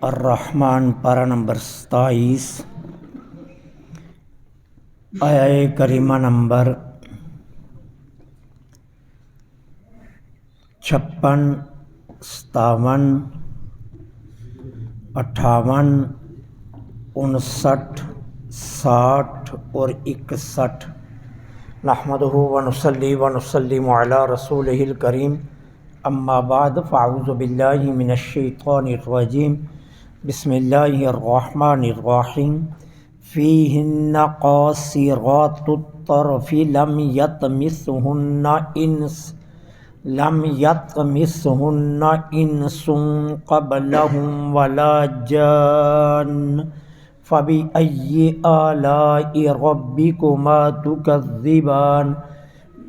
الرحمن پارہ نمبر 27 آیہ کریمہ نمبر 56 57 58 59 60 اور 61۔ نحمدہ ونصلی ونسلم علی رسولہ الکریم، اما بعد فاعوذ باللہ من الشیطان الرجیم، بسم اللہ الرحمن الرحیم۔ فیہن قاصرات الطرف لم یطمثہن انس قبلہم ولا جان، فبأي آلاء ربكما تكذبان،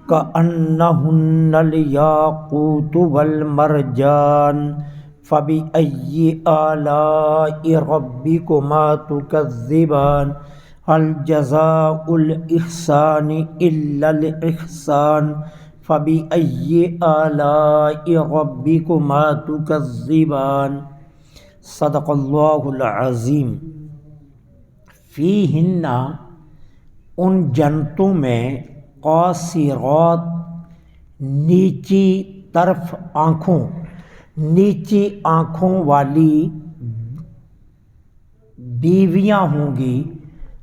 كأنهن الياقوت والمرجان، فبأي آلاء ربكما تكذبان، هل جزاء الإحسان إلا الإحسان، فبأي آلاء ربكما تكذبان۔ صدق اللہ العظیم۔ فیہن ان جنتوں میں، قاصرات نیچی طرف آنکھوں، نیچی آنکھوں والی بیویاں ہوں گی،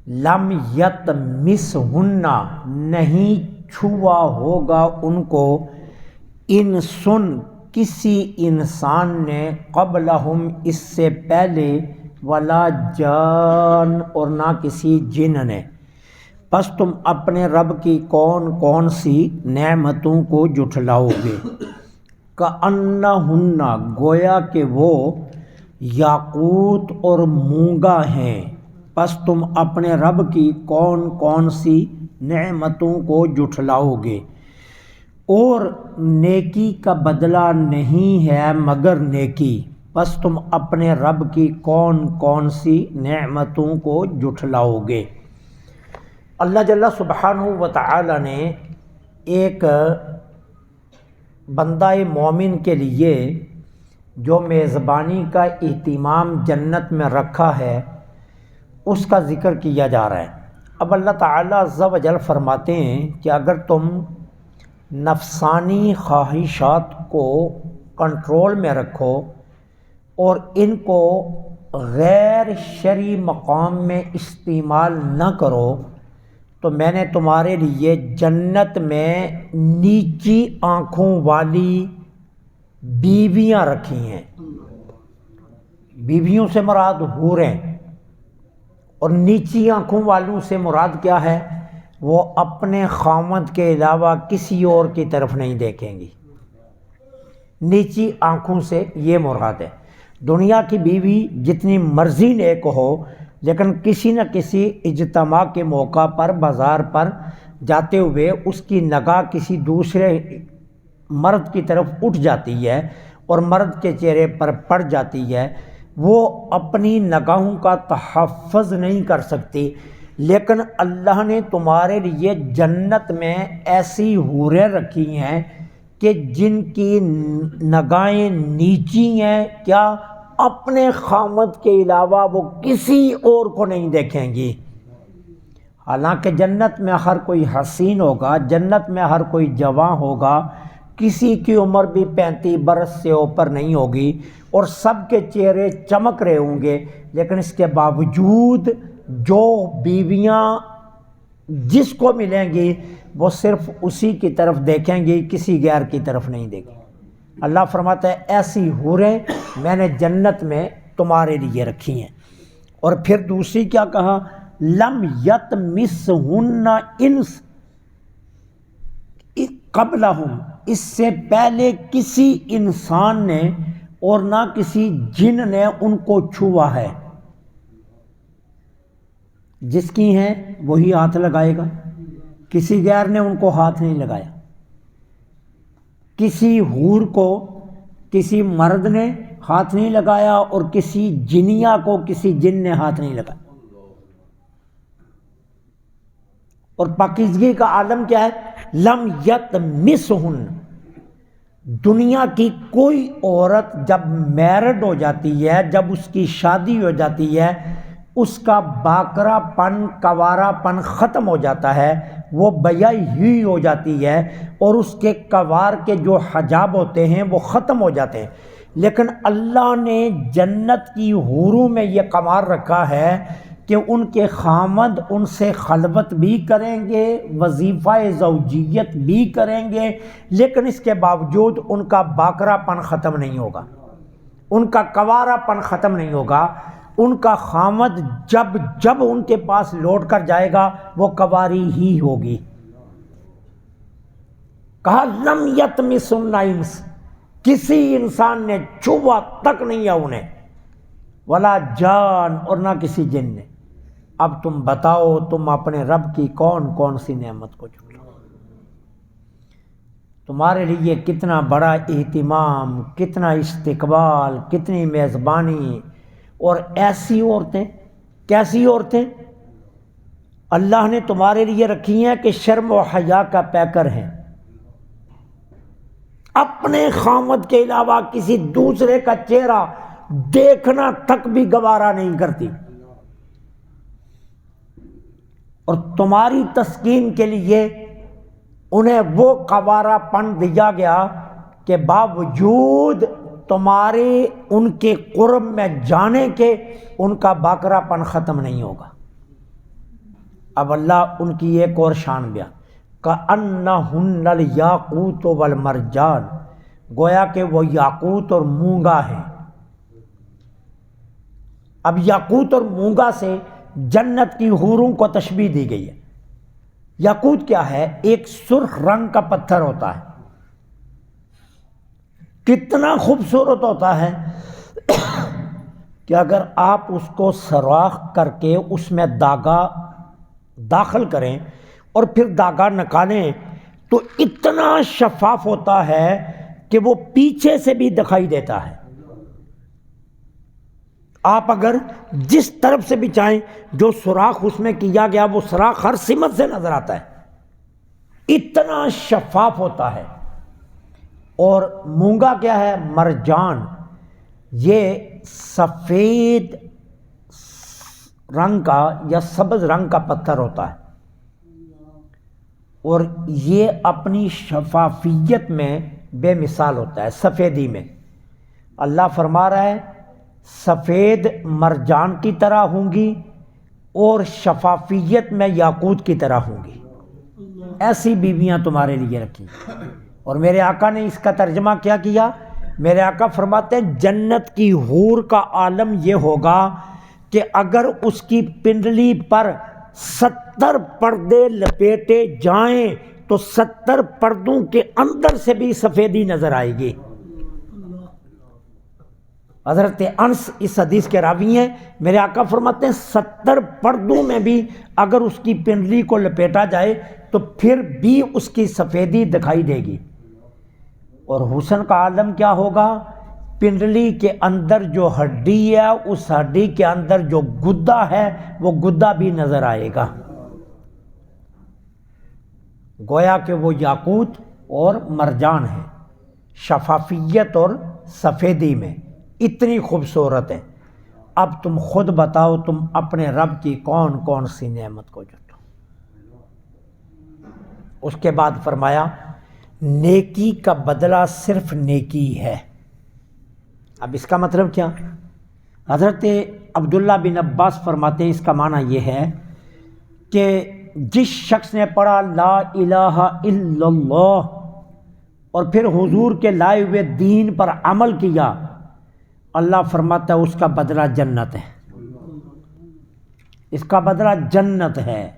لم یطمثہن نہیں چھوا ہوگا ان کو، انسن کسی انسان نے، قبلہم اس سے پہلے، ولا جان اور نہ کسی جن نے۔ پس تم اپنے رب کی کون کون سی نعمتوں کو جھٹلاؤ گے؟ کأنہن گویا کہ وہ یاقوت اور مونگا ہیں۔ پس تم اپنے رب کی کون کون سی نعمتوں کو جھٹلاؤ گے؟ اور نیکی کا بدلہ نہیں ہے مگر نیکی، پس تم اپنے رب کی کون کون سی نعمتوں کو جھٹلاؤ گے؟ اللہ جل سبحانہ و تعالی نے ایک بندہ مومن کے لیے جو میزبانی کا اہتمام جنت میں رکھا ہے، اس کا ذکر کیا جا رہا ہے۔ اب اللہ تعالی عز و جل فرماتے ہیں کہ اگر تم نفسانی خواہشات کو کنٹرول میں رکھو اور ان کو غیر شرعی مقام میں استعمال نہ کرو، تو میں نے تمہارے لیے جنت میں نیچی آنکھوں والی بیویاں رکھی ہیں۔ بیویوں سے مراد حوریں، اور نیچی آنکھوں والوں سے مراد کیا ہے؟ وہ اپنے خاوند کے علاوہ کسی اور کی طرف نہیں دیکھیں گی۔ نیچی آنکھوں سے یہ مراد ہے۔ دنیا کی بیوی جتنی مرضی نیک ہو، لیکن کسی نہ کسی اجتماع کے موقع پر، بازار پر جاتے ہوئے اس کی نگاہ کسی دوسرے مرد کی طرف اٹھ جاتی ہے اور مرد کے چہرے پر پڑ جاتی ہے، وہ اپنی نگاہوں کا تحفظ نہیں کر سکتی۔ لیکن اللہ نے تمہارے لیے جنت میں ایسی حوریں رکھی ہیں کہ جن کی نگاہیں نیچی ہیں، کیا؟ اپنے خاوند کے علاوہ وہ کسی اور کو نہیں دیکھیں گی۔ حالانکہ جنت میں ہر کوئی حسین ہوگا، جنت میں ہر کوئی جواں ہوگا، کسی کی عمر بھی 35 برس سے اوپر نہیں ہوگی، اور سب کے چہرے چمک رہے ہوں گے، لیکن اس کے باوجود جو بیویاں جس کو ملیں گی وہ صرف اسی کی طرف دیکھیں گی، کسی غیر کی طرف نہیں دیکھیں گی۔ اللہ فرماتا ہے ایسی حوریں میں نے جنت میں تمہارے لیے رکھی ہیں۔ اور پھر دوسری کیا کہا؟ لم یطمثہن انس قبلہم، اس سے پہلے کسی انسان نے اور نہ کسی جن نے ان کو چھوا ہے۔ جس کی ہیں وہی ہاتھ لگائے گا، کسی غیر نے ان کو ہاتھ نہیں لگایا۔ کسی حور کو کسی مرد نے ہاتھ نہیں لگایا، اور کسی جنیا کو کسی جن نے ہاتھ نہیں لگایا۔ اور پاکیزگی کا عالم کیا ہے؟ لم یطمثہن، دنیا کی کوئی عورت جب میرڈ ہو جاتی ہے، جب اس کی شادی ہو جاتی ہے، اس کا باکرا پن، کوارا پن ختم ہو جاتا ہے، وہ بیائی ہوئی ہو جاتی ہے، اور اس کے کوار کے جو حجاب ہوتے ہیں وہ ختم ہو جاتے ہیں۔ لیکن اللہ نے جنت کی حوروں میں یہ کمال رکھا ہے کہ ان کے خامد ان سے خلوت بھی کریں گے، وظیفہ زوجیت بھی کریں گے، لیکن اس کے باوجود ان کا باکرا پن ختم نہیں ہوگا، ان کا کوارا پن ختم نہیں ہوگا۔ ان کا خامد جب ان کے پاس لوٹ کر جائے گا وہ کواری ہی ہوگی۔ کہا لم یطمثہن انس، کسی انسان نے چھوا تک نہیں ہے انہیں، ولا جان، اور نہ کسی جن نے۔ اب تم بتاؤ تم اپنے رب کی کون کون سی نعمت کو جھٹلاؤ؟ تمہارے لیے کتنا بڑا اہتمام، کتنا استقبال، کتنی میزبانی، اور ایسی عورتیں، کیسی عورتیں اللہ نے تمہارے لیے رکھی ہیں کہ شرم و حیا کا پیکر ہیں، اپنے خامد کے علاوہ کسی دوسرے کا چہرہ دیکھنا تک بھی گوارا نہیں کرتی، اور تمہاری تسکین کے لیے انہیں وہ قوارا پن دیا گیا کہ باوجود تمہارے ان کے قرب میں جانے کے ان کا باکرا پن ختم نہیں ہوگا۔ اب اللہ ان کی ایک اور شان بیان، کأنہن الیاقوت والمرجان، گویا کہ وہ یاقوت اور مونگا ہیں۔ اب یاقوت اور مونگا سے جنت کی حوروں کو تشبیہ دی گئی ہے۔ یاقوت کیا ہے؟ ایک سرخ رنگ کا پتھر ہوتا ہے، کتنا خوبصورت ہوتا ہے کہ اگر آپ اس کو سوراخ کر کے اس میں داغا داخل کریں اور پھر داغا نکالیں تو اتنا شفاف ہوتا ہے کہ وہ پیچھے سے بھی دکھائی دیتا ہے۔ آپ اگر جس طرف سے بھی چاہیں، جو سوراخ اس میں کیا گیا وہ سوراخ ہر سمت سے نظر آتا ہے، اتنا شفاف ہوتا ہے۔ اور مونگا کیا ہے؟ مرجان، یہ سفید رنگ کا یا سبز رنگ کا پتھر ہوتا ہے، اور یہ اپنی شفافیت میں بے مثال ہوتا ہے، سفیدی میں۔ اللہ فرما رہا ہے سفید مرجان کی طرح ہوں گی اور شفافیت میں یاقوت کی طرح ہوں گی، ایسی بیویاں تمہارے لیے رکھی۔ اور میرے آقا نے اس کا ترجمہ کیا کیا؟ میرے آقا فرماتے ہیں جنت کی حور کا عالم یہ ہوگا کہ اگر اس کی پنڈلی پر 70 پردے لپیٹے جائیں تو 70 پردوں کے اندر سے بھی سفیدی نظر آئے گی۔ حضرت انس اس حدیث کے راوی ہیں، میرے آقا فرماتے ہیں 70 پردوں میں بھی اگر اس کی پنڈلی کو لپیٹا جائے تو پھر بھی اس کی سفیدی دکھائی دے گی۔ اور حسن کا عالم کیا ہوگا؟ پنڈلی کے اندر جو ہڈی ہے اس ہڈی کے اندر جو گدا ہے وہ گدا بھی نظر آئے گا، گویا کہ وہ یاقوت اور مرجان ہے، شفافیت اور سفیدی میں اتنی خوبصورت ہے۔ اب تم خود بتاؤ تم اپنے رب کی کون کون سی نعمت کو جھٹلاؤ؟ اس کے بعد فرمایا نیکی کا بدلہ صرف نیکی ہے۔ اب اس کا مطلب کیا؟ حضرت عبداللہ بن عباس فرماتے ہیں اس کا معنی یہ ہے کہ جس شخص نے پڑھا لا الہ الا اللہ اور پھر حضور کے لائے ہوئے دین پر عمل کیا، اللہ فرماتا ہے اس کا بدلہ جنت ہے، اس کا بدلہ جنت ہے۔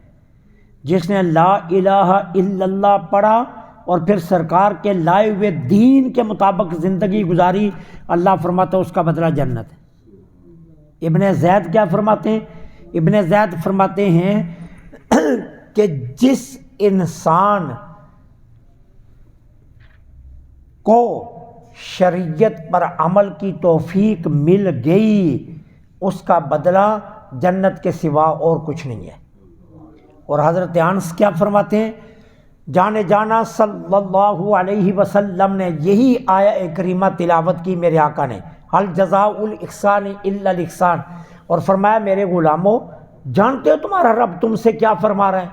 جس نے لا الہ الا اللہ پڑھا اور پھر سرکار کے لائے ہوئے دین کے مطابق زندگی گزاری، اللہ فرماتا ہے اس کا بدلہ جنت ہے۔ ابن زید کیا فرماتے ہیں؟ ابن زید فرماتے ہیں کہ جس انسان کو شریعت پر عمل کی توفیق مل گئی اس کا بدلہ جنت کے سوا اور کچھ نہیں ہے۔ اور حضرت انس کیا فرماتے ہیں؟ جانے جانا صلی اللہ علیہ وسلم نے یہی آیہ کریمہ تلاوت کی میرے آقا نے، ہل جزاء الاحسان الا الاحسان، اور فرمایا میرے غلاموں جانتے ہو تمہارا رب تم سے کیا فرما رہا ہے؟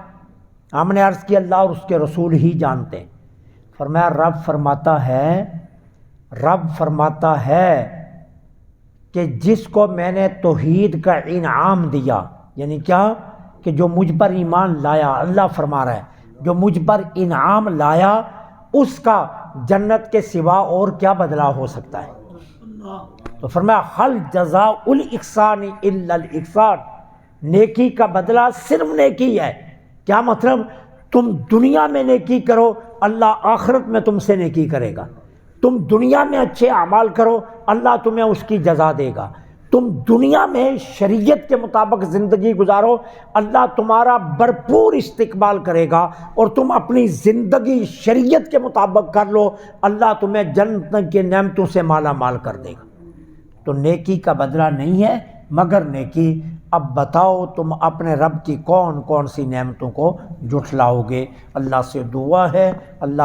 ہم نے عرض کی اللہ اور اس کے رسول ہی جانتے ہیں۔ فرمایا رب فرماتا ہے کہ جس کو میں نے توحید کا انعام دیا، یعنی کیا کہ جو مجھ پر ایمان لایا، اللہ فرما رہا ہے جو مجھ پر انعام لایا اس کا جنت کے سوا اور کیا بدلہ ہو سکتا ہے؟ تو فرمایا حل جزاء الاحسان الا الاحسان، نیکی کا بدلہ صرف نیکی ہے۔ کیا مطلب؟ تم دنیا میں نیکی کرو اللہ آخرت میں تم سے نیکی کرے گا، تم دنیا میں اچھے اعمال کرو اللہ تمہیں اس کی جزا دے گا، تم دنیا میں شریعت کے مطابق زندگی گزارو اللہ تمہارا بھرپور استقبال کرے گا، اور تم اپنی زندگی شریعت کے مطابق کر لو اللہ تمہیں جنت کے نعمتوں سے مالا مال کر دے گا۔ تو نیکی کا بدلہ نہیں ہے مگر نیکی۔ اب بتاؤ تم اپنے رب کی کون کون سی نعمتوں کو جھٹلاؤ گے؟ اللہ سے دعا ہے اللہ